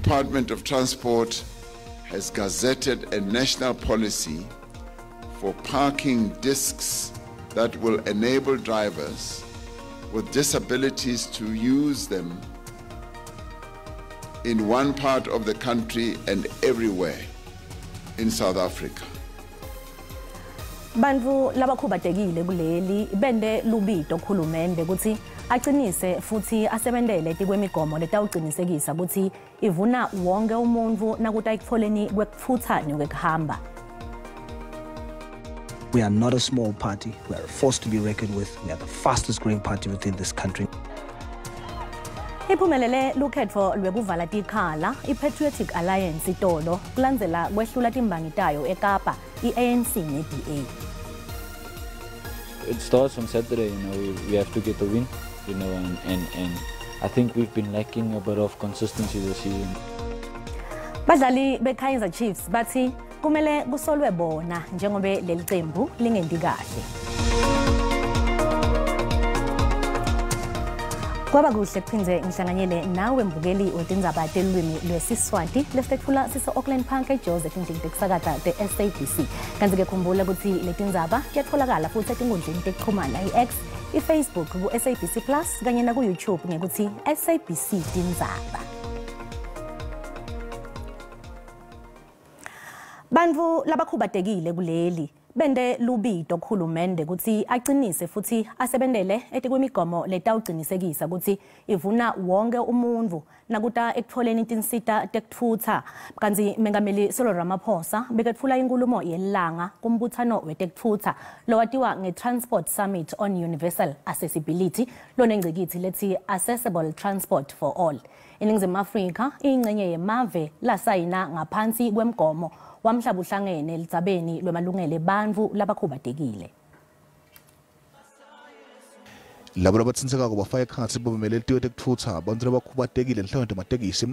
Department of Transport has gazetted a national policy for parking discs that will enable drivers with disabilities to use them in one part of the country and everywhere in South Africa. Bantu labakhubatekile kuleli bende lubito khulumende ukuthi acinise futhi asebendele tikwemigomo letawuqinisekisa ukuthi ivuna wonke umuntu nakuthi ayikutfoleni kwekufutha nekwekuhamba. We are not a small party. We are a force to be reckoned with. We are the fastest growing party within this country. Iphumelele lukhetfo lwekuvala tikhala iPatriotic Alliance itolo kulandzela kwehlula timbangi tayo eKapa iANC neDA. It starts on Saturday, we have to get the win, and I think we've been lacking a bit of consistency this season. Badlali beKaizer Chiefs bathi kumele kusolwe bona njengobe leli qembu lingendi kahle. Kwaba kuhle kuphindze ngihlanganyele nawe mbukeli wetindzaba telulwimi lwesiswati lesitethula sise Auckland Park eJoseph Ndingide kusakata te-SABC. Kanti ke khumbula ukuthi letindzaba tiyatfolakala futhi etinkundleni tekuxhumana iX, iFacebook ku-SABC Plus kanye na ku-YouTube ngekuthi SABC Tindzaba. Bantu labakhubatekile kuleli bende lubito khulumende ukuthi acinise futhi asebendele etikwemigomo letawuqinisekisa ukuthi ivuna wonke umuntu nakuta ekutfoleni tinsita tekutfutha. Kanti mengameli Cyril Ramaphosa beketfula inkulumo yelanga kumbuthano wetekutfutha lowatiwa nge-Transport Summit on Universal Accessibility lonengcikithi lethi Accessible Transport for All. INingizimu Afrika ingcenye yemave lasayina ngaphansi kwemgomo wamhlaba uhlangene elitsabeni lwemalungelo ebantfu labakhubatekile. Labo labatsinsekako bafaka ekhatsi bobemele litiwe tekutfutsa abantu labakhubatekile nhlangano tematekisi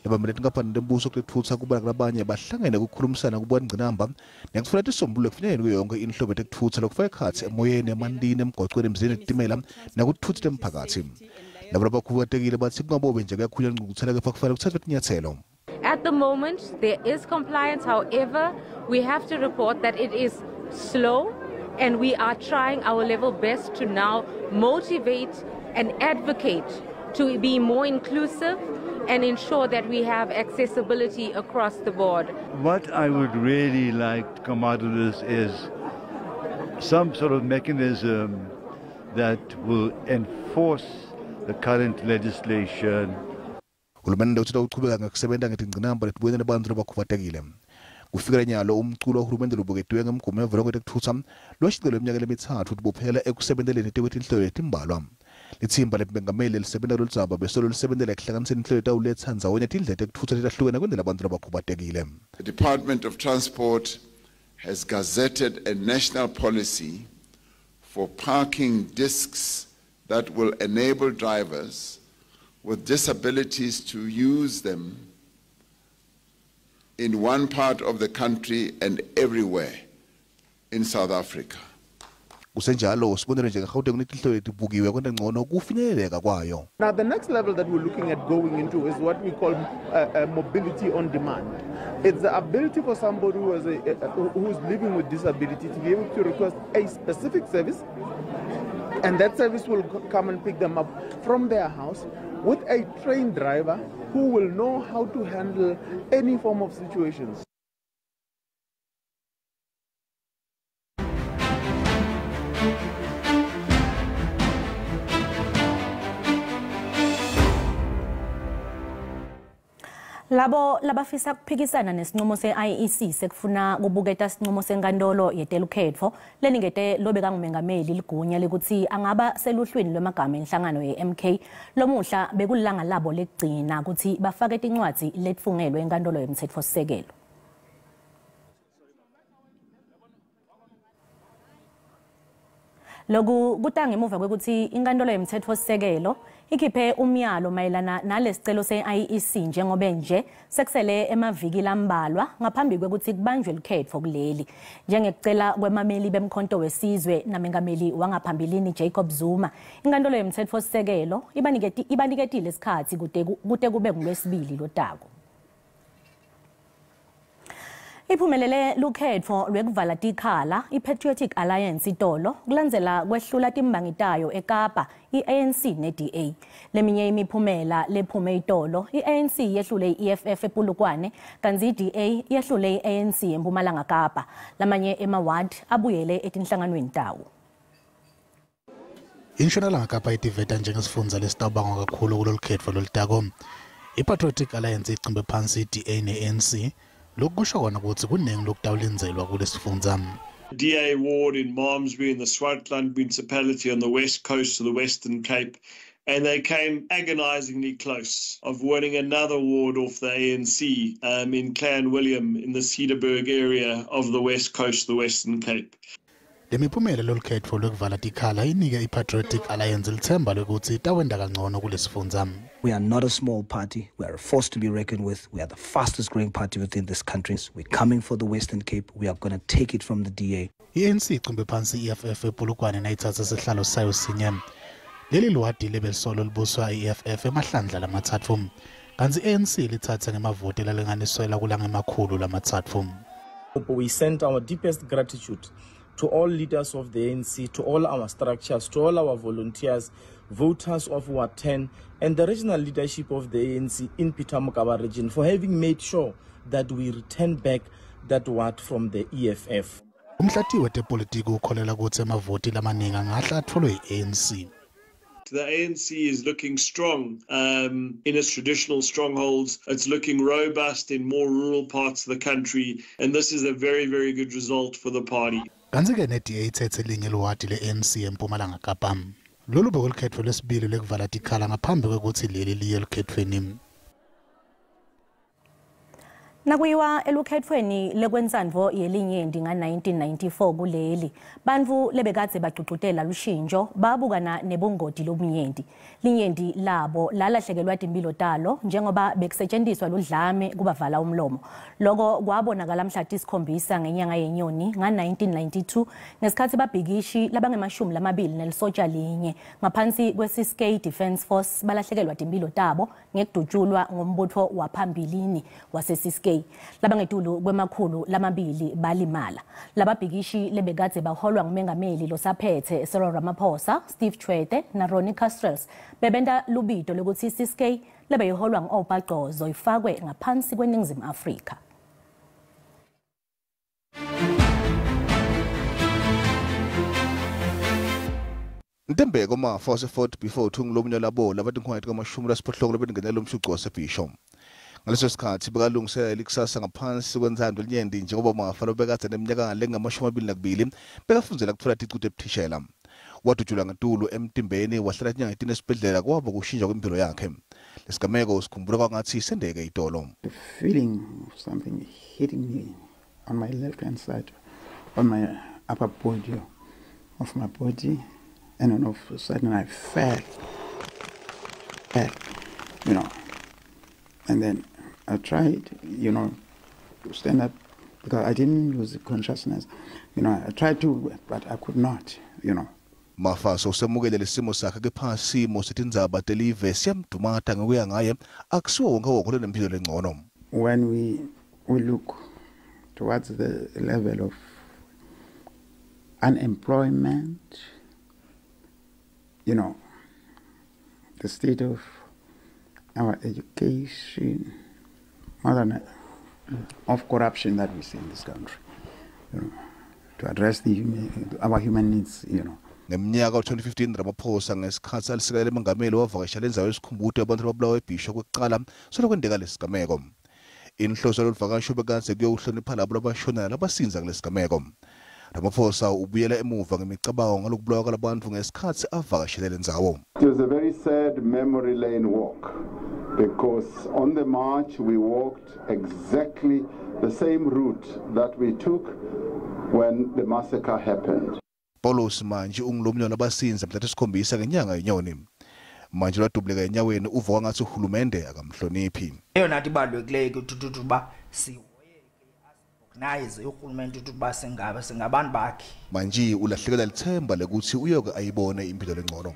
labamele tinkampani tembuso tekutfutsa kuba labanye bahlangene kukhulumisana kubuka ngcinamba nekufuna tisombululo kufinyelele kuyo yonke inhlobo tekutfutsa lokufaka ekhatsi emoyeni, emandini, emgwaqweni, emzini, etitimela nakuthutha temphakatsi. Labo labakhubatekile bathi kungabobe nje kakhulu ngikuthela kufanele kuthathwe tinyathelo. At the moment, there is compliance. However, we have to report that it is slow, and we are trying our level best to now motivate and advocate to be more inclusive and ensure that we have accessibility across the board. What I would really like to come out of this is some sort of mechanism that will enforce the current legislation. Uhulumende uthi uqhubeka ngokusebenza ngetingcinamba letibuyene nabantu labakhubatekile. Kufikela nyalo umculo uhulumende lobuketiwe ngemgomo evela kwetekutfutsa lwashicilwe eminyaka emithathu ukuthi bophela ekusebenzeleni tekwetinhlelo letimbalwa. Lithimba lebengameli lisebenza loludzaba besolo lisebenzela ekuhlanganiseni inhlelo etawuletha ndzawonye tindlela tekutfutsa letahlukene kwendlela abantu labakhubatekile. The Department of Transport has gazetted a national policy for parking discs that will enable drivers with disabilities to use them in one part of the country and everywhere in South Africa. Now the next level that we're looking at going into is what we call mobility on demand. It's the ability for somebody who is living with disability to be able to request a specific service, and that service will come and pick them up from their house with a trained driver who will know how to handle any form of situations. Labo labafisa kuphikisana nesinqumo se-IEC sekufuna kubuketa isinqumo senkantolo yetelukhetfo leningete lobeka ngumengameli ligunya lekuthi angaba seluhlwini lwemagama enhlangano ye-MK lomuhla bekulilanga labo lekugcina ukuthi bafake tincwadzi letfungelwe enkantolo yomtsetfosisekelo. Loku kuta ngemuva kwekuthi inkantolo yomtsetfosisekelo ikhiphe umyalo mayelana nalesicelo se-IEC njengoba nje sekusele emaviki lambalwa ngaphambi kwekuthi kubanjwe likhetfo kuleli njengekucela kwemameli bemkhonto wesizwe namengameli wangaphambilini Jacob Zuma. Inkantolo yomtsetfosisekelo ibaniketile isikhathi kute kube ngolwesibili lotako. Iphumelele lukhetho lwekuvala tikhala iPatriotic Alliance itolo kulandzela kwehlula timbangitayo eKapa iANC neDA. Leminye imiphumela lephume itolo iANC yehlule iEFF ePulukwane kanti iDA yehlule iANC eMpumalanga Kapa. Lamanye emaward abuyele etinhlanganweni tawo. Intshonalanga Kapa itiveta njengesifundza lesitawubangwa kakhulu kulolu khetfo lolutako. iPatriotic Alliance icimbe phansi iDA neANC. Lokusho kona ukuthi kuningi lokutawulinzelwa kulesifundza. DA ward in Malmesbury in the Swartland municipality on the west coast of the Western Cape, and they came agonizingly close of winning another ward off the ANC in Clanwilliam in the Cedarburg area of the west coast of the Western Cape. Lemiphumela lolukhetfo lwekuvala tikhala inike iPatriotic Alliance lithemba lokuthi itawenda kangcono kulesifundza. We are not a small party. We are a force to be reckoned with. We are the fastest growing party within this country. We're coming for the Western Cape. We are going to take it from the DA. iANC icimbe phansi iEFF ePulukwane nayithatha sihlalo sayo sinye. Leli lwadi lebelisolo libuswa iEFF emahlandla lamathathu. Kanti iANC lithatha ngemavoti lalinganiswela kulangemakhulu lamathathu. We send our deepest gratitude to all leaders of the ANC, to all our structures, to all our volunteers, voters of Ward 10, and the regional leadership of the ANC in Peter Mokaba region for having made sure that we return back that ward from the EFF. Umhlati wetepolitiki ukholela ukuthi amavoti lamaningi angahle atholwe iANC. The ANC is looking strong in its traditional strongholds. It's looking robust in more rural parts of the country, and this is a very, very good result for the party. Kanti-ke neDA ithethe elinye lwadi le-ANC eMpumalanga Kapa. Lolu bekulukhetfo lesibili lekuvala tikhala ngaphambi kwekuthi leli liye elukhethweni. Nakuyiwa elukhethweni lekwenzandvo yelinyenti nga-1994 kuleli, bantfu lebekadze bagcugcutela lushintsho babukana nebungoti lobunyenti. Linyenti labo lalahlekelwa timphilo talo njengoba bekusetjentiswa ludlame kubavala umlomo. Loko kwabonakala mhla tisikhombisa ngenyanga yenyoni nga-1992 ngesikhathi babhikishi labangemashumi lamabili nelisotsha linye ngaphansi kwe-Ciskei Defence Force balahlekelwa timphilo tabo ngekudutshulwa ngombutho waphambilini wase-Ciskei. Labangetulu kwemakhulu lamabili balimala. Lababhikishi lebekadze baholwa ngumengameli losaphethe Cyril Ramaphosa, Steve Tshwete na Ronnie Castrels bebenta lubito lokuthi Ciskei lebeyiholwa ngu-Obhagcozo ifakwe ngaphansi kweNingizimu Afrika. Ntembeko mafa wase-Fort before thungu lomnye labo labathi nkhwayeti kamashumi lasiphohlongo labengenela umshuqo wasebhisho. Ngaleso sikhathi bekalungiselela ikusasa ngaphansi kwenzando linyenti njengoba mafa lobekadze neminyaka ngalenga-22 bekafunzela kutfola ticuto ebuthishela. Wadutshulwa ngetulu emtimbeni wahlala inyanga etini esibhedlela kwaba kushintsha kwempilo yakhe. Lesigameko sikhumbula kwangathi sendeke itolo. The feeling of something hitting me on my left hand side, on my upper body of my body, and then all of a sudden I fell, and then I tried, to stand up because I didn't lose consciousness. I tried to, but I could not, Mafa sosemukele lesimo sakhe kephasi mosetindzaba telive siyamdumata ngekuya ngaye akusiwo wonke wonke nempilo lengcono. When we look towards the level of unemployment, the state of our education, more than of corruption that we see in this country, to address our human needs, Ngeminyaka 2015 Ramaphosa ngesikhathi alisekela emangameli wavakashela indzawo yesikhumbuto yabantu ababulawa ebhisho kokuqala solokwendeka lesigameko. Inhloso loluvakasho bekadze kuyokuhlonipha labo labashonela labasinza kulesigameko. Ramaphosa ubuyela emuva ngemicabango ngalokubulawa kwalabantu ngesikhathi avakashela lendzawo. It was a very sad memory lane walk because on the march we walked exactly the same route that we took when the massacre happened. Paulos manje ungilomnyo labasinza mhla tisikhombisa ngenyanga yenyoni. Manje lwadubleka enyaweni uva kwangathi uhulumende akamhloniphi. Eyona nto ibalulekileyo ukuthi ba recognize uhulumende ukuthi basengabe singabantu bakhe. Manje ulahlekelwa lithemba lekuthi uyoke ayibone impilo lengcono.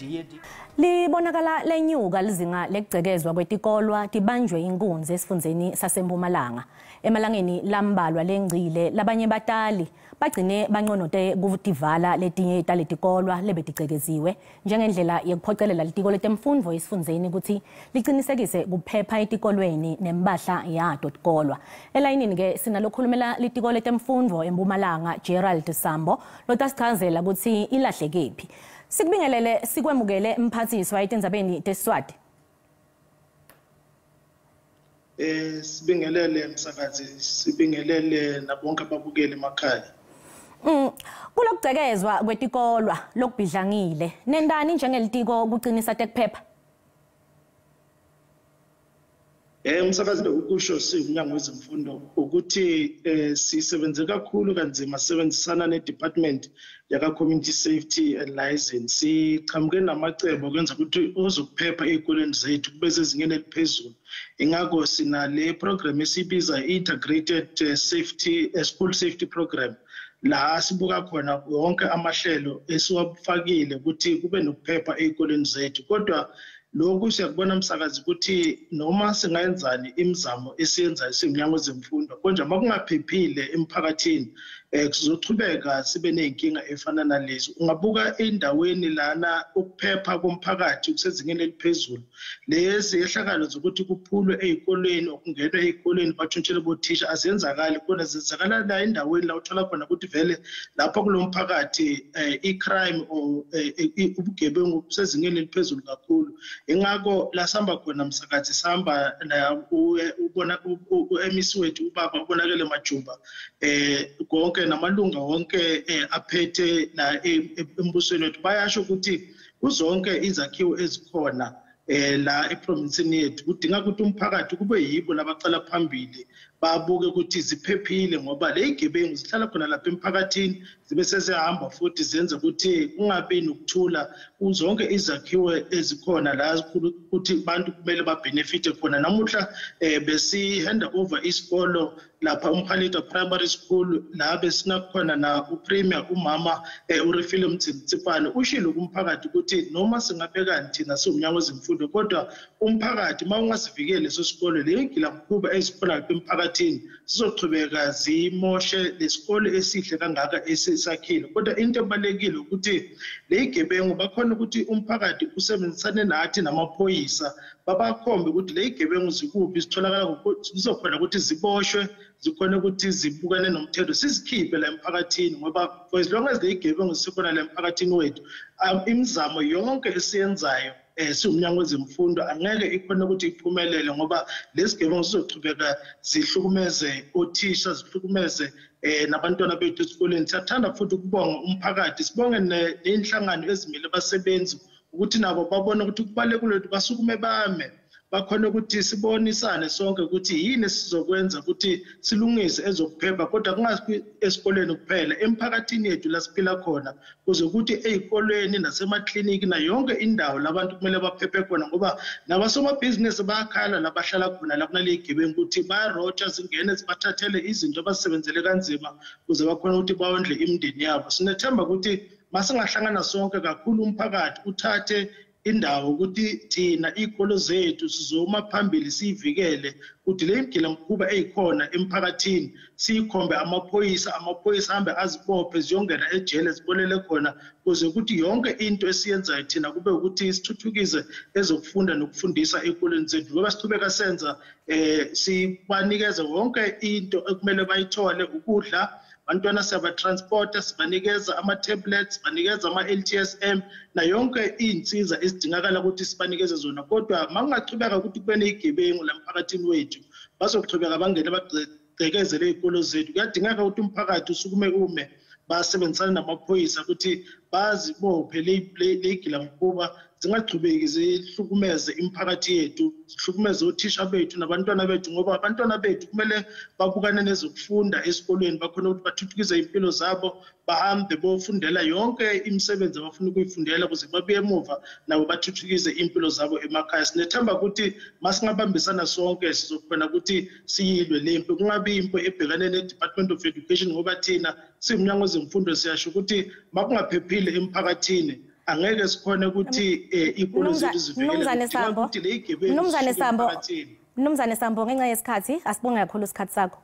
Libonakala lenyuka lizinga lekugcekezwa kwetikolwa tibanjwe inkunzi esifundeni saseMpumalanga. Emalangeni lambalwa lengcile labanye batali bagcine banqonote kutivala letinye taletikolwa lebetigcekeziwe njengendlela yokuphocelela litiko letemfundvo esifundeni ukuthi liqinisekise kuphepha etikolweni nembahla yato tikolwa. Elayinini ke sinalokhulumela litiko letemfundvo eMpumalanga Gerald Sambo lotasichazela ukuthi ilahlekephi. Sikubingelele sikwemukele mphathiswa etindzabeni teSiswati. Sibingelele msakazi, sibingelele nabonke ababukeli emakhaya. Kulokugcekezwa kwetikolwa lokubhidlangile nendani njengelitiko kuqinisa tekuphepha? Msakazi ukusho siumnyango wezemfundo ukuthi sisebenze kakhulu kanzima sisebenzisana neDepartment yaka Community Safety and License. Siqhamuke namacebo okwenza ukuthi ozokuphepha ezikoleni zethu kube sezingeni eliphezulu. Ingakho sina le program esibiza Integrated Safety School Safety Program. La sibuka khona wonke amahlelo esiwafakile ukuthi kube nokuphepha ezikoleni zethu. Kodwa lokhu siyakubona msakazi ukuthi noma singayenzani imizamo esiyenzayo simnyango wezemfundo konje makungaphephile emphakathini sizochubeka sibe nenkinga efana nalezo. Ungabuka endaweni lana ukuphepha komphakathi kusezingeni eliphezulu lezi ehlakalo zokuthi kuphulwe ezikoleni okungenwe ezikoleni bathontshele bothisha azenzakali kodwa zenzakala la endaweni la uthola khona ukuthi vele lapha kulomphakathi icrime or ubugebengu kusezingeni eliphezulu kakhulu. Ingakho la samba khona msakazi samba la ubona uMS wethu ubaba ubonakele Majuba konke namalunga wonke aphethe la embusweni wethu bayasho ukuthi uzonke izakhiwo ezikhona la eprovinsini yethu kudinga ukuthi umphakathi kube yibo labaqala phambili babuke ukuthi ziphephile ngoba le igebengu zihlala khona lapha emphakathini zibe sezihamba futhi zenze ukuthi kungabi nokuthula uzonke izakhiwo ezikhona la ukuthi abantu kumele babenefite khona. Namuhla besi hand over isikolo lapha uMkhalida Primary School la besinakhona na uPremier umama uRefile Mtsipane ushilo kumphakathi ukuthi noma singabhekani thina siumnyango wezemfundo kodwa umphakathi mawungasivikele leso sikole lenkila mkhuba ezikhona lapha emphakathini sizochubeka zimoshe lesikole esihle kangaka esisakhile. Kodwa into ebalekile ukuthi lezigebengu bakhona ukuthi umphakathi usebenzisane nathi namaphoyisa babakhombe ukuthi lezigebengu zikuphi zitholakala zizokhona ukuthi ziboshwe zikhona ukuthi zibukane nomthetho sizikhiphe la emphakathini ngoba for as long as lezigebengu zisekhona la emphakathini wethu imizamo yonke esiyenzayo siumnyango wezemfundo angeke ikhona ukuthi iphumelele ngoba lesigebengu sizochubeka zihlukumeze othisha zihlukumeze nabantwana bethu esikoleni. Siyathanda futhi ukubonga umphakathi sibonge nenhlangano ezimile abasebenzi ukuthi nabo babone ukuthi kubalekile ukuthi basukume bame bakhona ukuthi sibonisane sonke ukuthi yini sizokwenza ukuthi silungise ezokuphepha kodwa kungasi esikoleni kuphela emphakathini yethu la siphila khona kuze ukuthi ezikoleni nasemakliniki na yonke indawo labantu kumele baphephe khona ngoba nabasomabhizinisi bayakhala labahlala khona la kunale igebengu ukuthi bayarotsha zingene zibathathele izinto abasebenzele kanzima kuze bakhona ukuthi bawondle imindeni yabo. Sinethemba ukuthi masingahlangana sonke kakhulu umphakathi uthathe indawo ukuthi thina izikolo zethu sizoma phambili sivikele ukuthi le mgila mkhuba ezikhona emphakathini sikhombe amaphoyisa hambe azibophe ziyongena ejele zibolele khona kuze ukuthi yonke into esiyenzayo thina kube ukuthi isithuthukise ezokufunda nokufundisa ezikoleni zethu ngoba siqhubeka senza sibanikeza wonke into ekumele bayithole ukudla bantwana siyabatransporta sibanikeza ama-tablets sibanikeza ama-LTSM na yonke iy'nsiza ezidingakala ukuthi sibanikeze zona kodwa makungachubeka ukuthi kube nezigebengu la emphakathini wethu bazochubeka bangene bagqekezele izikolo zethu kuyadingeka ukuthi umphakathi basebenzisana namaphoyisa ukuthi bazibophe leyigilamkhuba zingaqhubeki zihlukumeze imiphakathi yethu, zihlukumeze othisha bethu nabantwana bethu, ngoba abantwana bethu kumele babukane nezokufunda esikolweni bakhona ukuthi bathuthukise impilo zabo, bahambe bofundela yonke imisebenzi abafuna ukuyifundela ukuze babuye emuva nabo bathuthukise impilo zabo emakhaya. Sinethemba ukuthi masingabambisana sonke sizokhona ukuthi siyilwe lempi, kungabi impo ebhekane ne-Department of Education, ngoba thina siwumnyango wezemfundo siyasho ukuthi makungaphephile emphakathini angeke sikhona ukuthi ikolo zethu zivikele ukuthi le igebengu. Mnumzane Sambo, ngenxa yesikhathi asibonge kakhulu isikhathi sakho.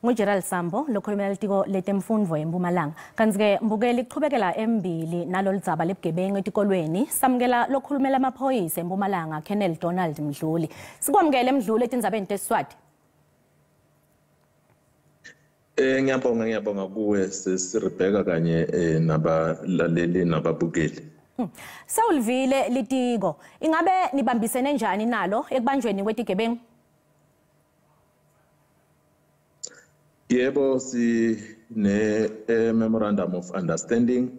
NguGerald Sambo, lokhulumela litiko letemfundo eMpumalanga. Kanti-ke mbukeli kuqhubekela embili nalo lidzaba lebugebengu etikolweni, samukela lokhulumela amaphoyisa eMpumalanga Colonel Donald Mdluli. Sikwamukele Mdluli etindzabeni teSiswati. Ngiyabonga kuwe sisiRebecca kanye nabalaleli nababukeli. Sawulivile litiko, ingabe nibambisene njani nalo ekubanjweni kwetigebengu? Yebo, sine memorandum of understanding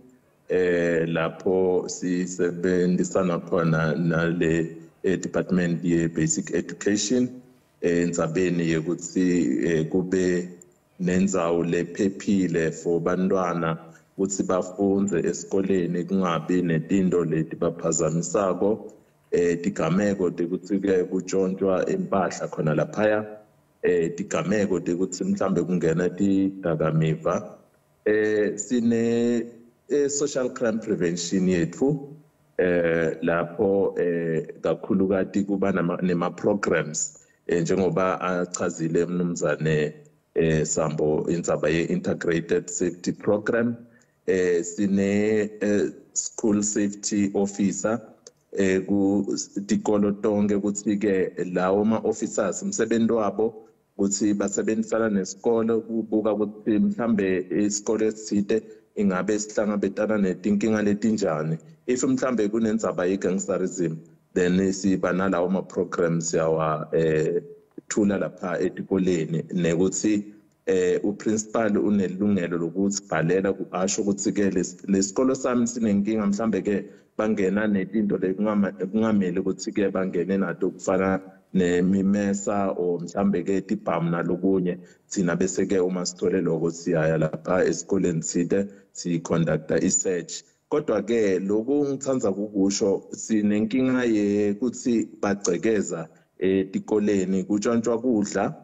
lapho sisebenzisana khona nale department ye basic education endzabeni yokuthi kube nendzawo lephephile for bantwana ukuthi bafunde esikoleni kungabi netinto leti baphazamisako tigameko ukuthi ke kutshontshwa impahla khona laphaya tigameko ukuthi mhlambe kungena tidakamiva sine social crime prevention yethu lapho kakhulukati kuba nema programs njengoba achazile mnumzane Sambo indzaba ye integrated safety program sine school safety officer ku tikolo tonke ukuthi ke lawo ma officers umsebenzi wabo ukuthi basebenzisana nesikole kubuka ukuthi mhlambe isikole esithile ingabe sihlangabetana netinkinga letinjani. If mhlambe kunendzaba ye gangsterism then siba nalawo ma programs yawa thula lapha etikoleni nekuthi uprincipal unelungelo lokuthi bhalela asho ukuthi ke lesikolo sami sinenkinga mhlambe ke bangena netinto lekungamele ukuthi ke bangene nato kufana nemimesa o mhlambe ke tibhamu nalokunye thina bese ke uma sithole lokho siyaya lapha esikoleni sithe siconducta research. Kodwa ke lokhu ngithanda ukusho sinenkinga ukuthi bagcekeza etikoleni kutshontshwa kudla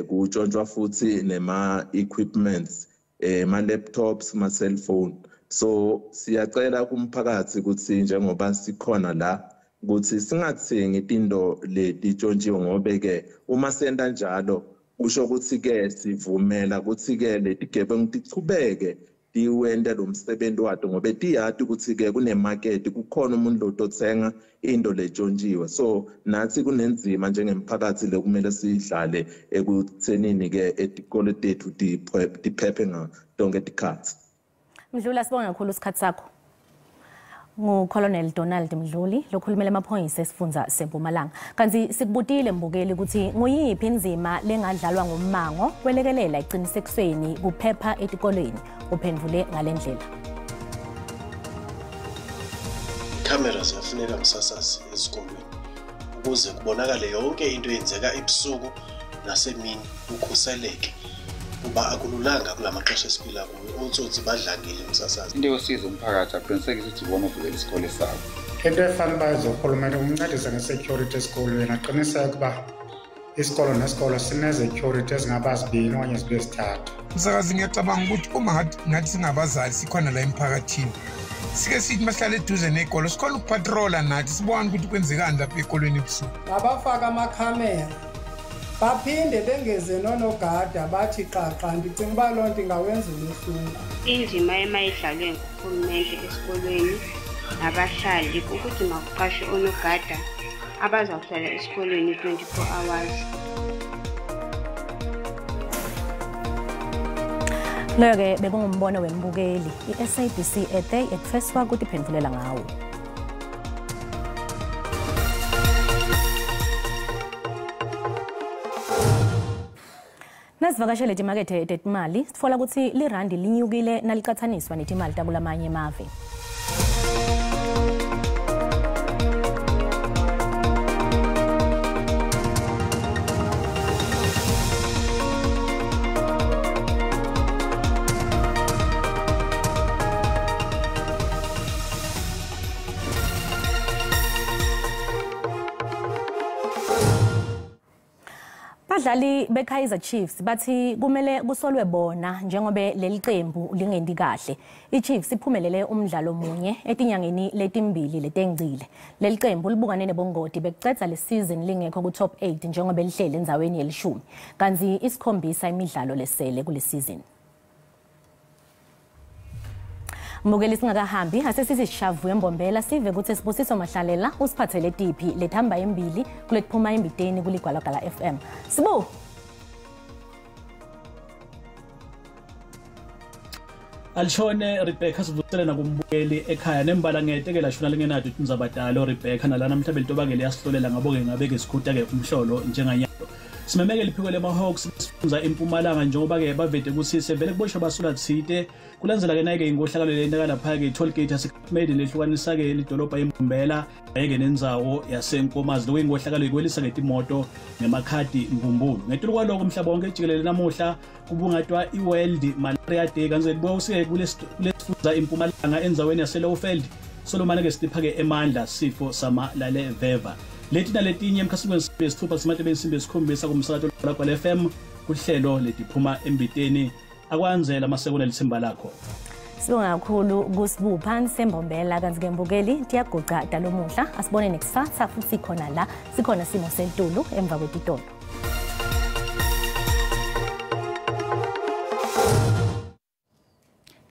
kutshontshwa futhi nema equipments ma laptops ma cellphone. So siyacela kumphakathi ukuthi njengoba sikhona la ukuthi singathengi izinto letitshontshiwe ngoba ke uma senda njalo usho ukuthi ke sivumela ukuthi ke letigebengu tichubeke tiwende lo msebenzi wato ngoba tiyati ukuthi ke kunemarket kukhona umuntu lotothenga into letshontshiwe. So nathi kunenzima njengemphakathi lekumele sidlale ekuthenini ke etikole tethu diphephe ngatonke tikhathi. Mdluli sibonga kakhulu isikhathi sakho. NguColonel Donald Mdluli lokhulumela amaphoyisa esifundza seMpumalanga. Kanti sikubutile mbukeli ukuthi nguyiphi inzima lengadlalwa ngommango kwelekelela iqinisekisweni kuphepha etikolweni. Uphendvule ngalendlela. Cameras ziyafuneka msasazi esikolweni ukuze kubonakale yonke into eyenzeka ebusuku nasemini ukhuseleke. Kuba akululanga kulamaxesha esiphila kuwo otsotsi badlangile umsasazi. Into yosizo umphakathi aqinisekise ukuthi ubona uvikela isikole sabo. Into efana bazo uhulumeni umncedisa nge-security esikolweni aqiniseke ukuba isikolo nesikolo sine-security ezingaba zibini okanye zibe zithathu. Msakazi ngiyacabanga ukuthi uma ngathi singabazali sikhona la emphakathini sike sithi mahlale eduze nekolo sikhona ukupatrola nathi sibone ukuthi kwenzekani lapha ekolweni ebusuku. Ngabafaka amakhamera baphinde bengeze nonogada bathi xaxa ndicinga uba loo nto ingawenza umehluko. Indima emayidlalwe nguhulumende esikolweni nabahlali ukuthi makuqashwe onogada abazawuhlala esikolweni 24 hours. Loke bekungumbono wembukeli iSABC eday ekufeswa ukuthi phendvulela ngawo. Nasivakashele emakethe etimali sitfola ukuthi lirandi linyukile nalicathaniswa netimali takulamanye emave. Abadlali beKaizer Chiefs bathi kumele kusolwe bona njengoba leli qembu lingendi kahle. IChiefs iphumelele umdlalo munye etinyangeni letimbili letengcile. Leli qembu libukane neBongoti bekucetha le season lingekho ku top 8 njengoba lihlele endzaweni ye-10. Kanzi isikhombisa imidlalo lesele kule season. Mbukeli singakahambi asesithi sishavu embombela sive ukuthi Sibusiso Mahlalela usiphathele tiphi lethamba embili kulekuphuma embiteni kuligwalagala FM. Sibu Alshone Rebecca sivutele nakumbukeli ekhaya nembala ngetekela shona lingenathi uTinzabadalo Rebecca nalana mhlabeni tobakele yasihlolela ngaboke ngabeke isikhuta ke umhlolo njenganyalo. Simemeke liphiko lemaHawks sifunza eMpumalanga njengoba ke bavete kusise vele kubosha basula Tsite kulandzela ke nayike ingohlakalo lendaka lapha ke toll gate yaseMede lehlukanisa ke lidolobha eMbombela ayeke nendzawo yaseNkomazi lokuyingohlakalo ikwelisa ngetimoto ngemakhadi Mbumbulu ngetulu kwaloko umhlaba wonke jikelele namuhla kubungatwa iWorld Malaria Day kanze libuya usike kulesifunza eMpumalanga endzaweni yaseLowveld Solomon ke sipha ke emandla sifo samalale veva Leti naletinye emkhasikweni sibesithupha simathe bensimbe sikhombisa kumsakazo lakwa FM kuhlelo letiphuma embiteni akwanzela amasekona lithemba lakho. Sibonga kakhulu kuSibu phansi sembombela kanzi ke mbukeli tiyaguqa dalomuhla asibone nekusasa futhi khona la sikhona simo sentulu emva kwetitolo.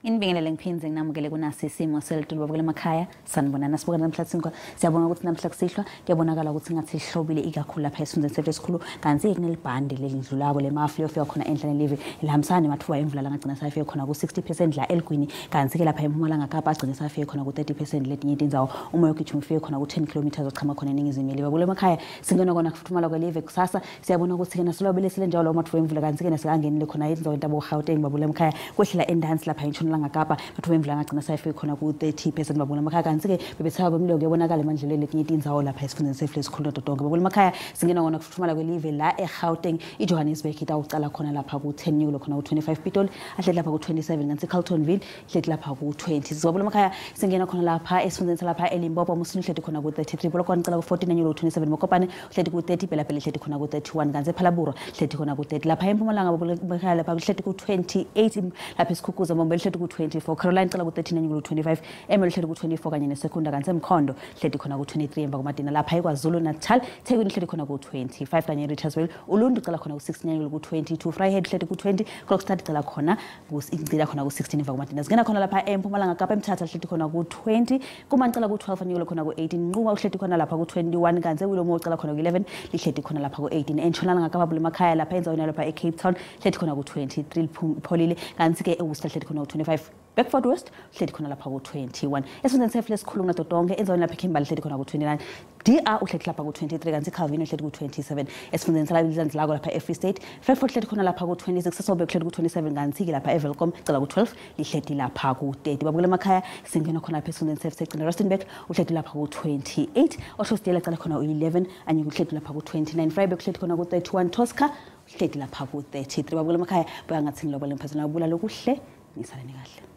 Inibingelele ngiphinze nginamukele kunasi isimo selitulu babukele emakhaya sanibonana sibuka namhlathi siyabona ukuthi namhla kusihlwa kuyabonakala ukuthi ngathi ihlobile ikakhulu lapha esifundeni sethu esikhulu kanzi kunelibhande lelindlulako lemafli ofika khona endlane live ilhamsane mathuba emvula langagcina sayifike khona ku 60% la eLgwini kanzi ke lapha eMpumalanga Kapa agcina sayifike khona ku 30% letinye indzawo umoya ogijima ufike khona ku 10 km ochama khona eningizimu yelive babukele emakhaya singena kona kufuthumala kwelive kusasa siyabona ukuthi ke nasolobele sile njalo mathuba emvula kanzi ke nasekangenile khona indzawo entabo Gauteng babukele emakhaya kwehlela endance lapha eNtshonalanga Kapa mathuba emvula ngagcina sayifike khona ku 30% babukele emakhaya kanzi ke bebethaka kwemlilo kuyabonakala emandlelweni letinye indzawo lapha esifundeni sethu esikhulu dodonke babukele emakhaya singena kona kufuthumala kwelive la eGauteng iJohannesburg itawucala khona lapha ku 10 nyulo khona ku 25 Pitoli ahle lapha ku 27 kanti Carltonville hle lapha ku 20 sizobula emakhaya singena khona lapha esifundeni salapha eLimpopo musini hle khona ku 33 polokwana cala ku 14 nyulo 27 Mokopane hle ku 30 phela phela hle khona ku 31 kanti ePhalaburo hle khona ku 30 lapha eMpumalanga babukela emakhaya lapha hle ku 28 lapha eSikhukhuza Mbombela hle ku 24 Caroline cala ku 13 nyulo 25 Emel hle ku 24 kanye nesekunda kanti eMkhondo hle khona ku 23 emva kwaMadina lapha eKwaZulu Natal Thekwini hle khona ku 25 kanye eRichardsville Ulundu cala khona ku 6 nyulo ku 22 Vryheid hle ku 20 Krokstad cala khona incila khona ku 16 emva kwaMadina singena khona lapha eMpumalanga Kapa eMthatha hle khona ku 20 kumancala ku 12 nyulo khona ku 18 Nquba hle khona lapha ku 21 kanze Wilomo cala khona ku 11 lihle khona lapha ku 18 eNtshonalanga Kapa bule emakhaya lapha enzaweni lapha eCape Town hle khona ku 23 Pholile kanti ke eWorcester hle khona ku 25 Beckford West hle khona lapha ku 21 esifundeni sethu lesikhulu naDodonke enzaweni lapha eKimberley hle khona ku 29 DR uhle lapha ku 23 kanti Calvin hle ku 27 esifundeni salabizanzi lako lapha eFree State Fairfield hle khona lapha ku 26 Sasolburg hle ku 27 kanti ke lapha eVelcom cala ku 12 lihle lapha ku 30 babukela emakhaya singena khona lapha esifundeni sethu segcina Rustenburg uhle lapha ku 28 Oshostela cala khona ku 11 anye uhle lapha ku 29 Vryburg hle khona ku 31 Tosca hle lapha ku 33 babukela emakhaya bayangathini lobo lemphazana babula lokuhle nisaleni kahle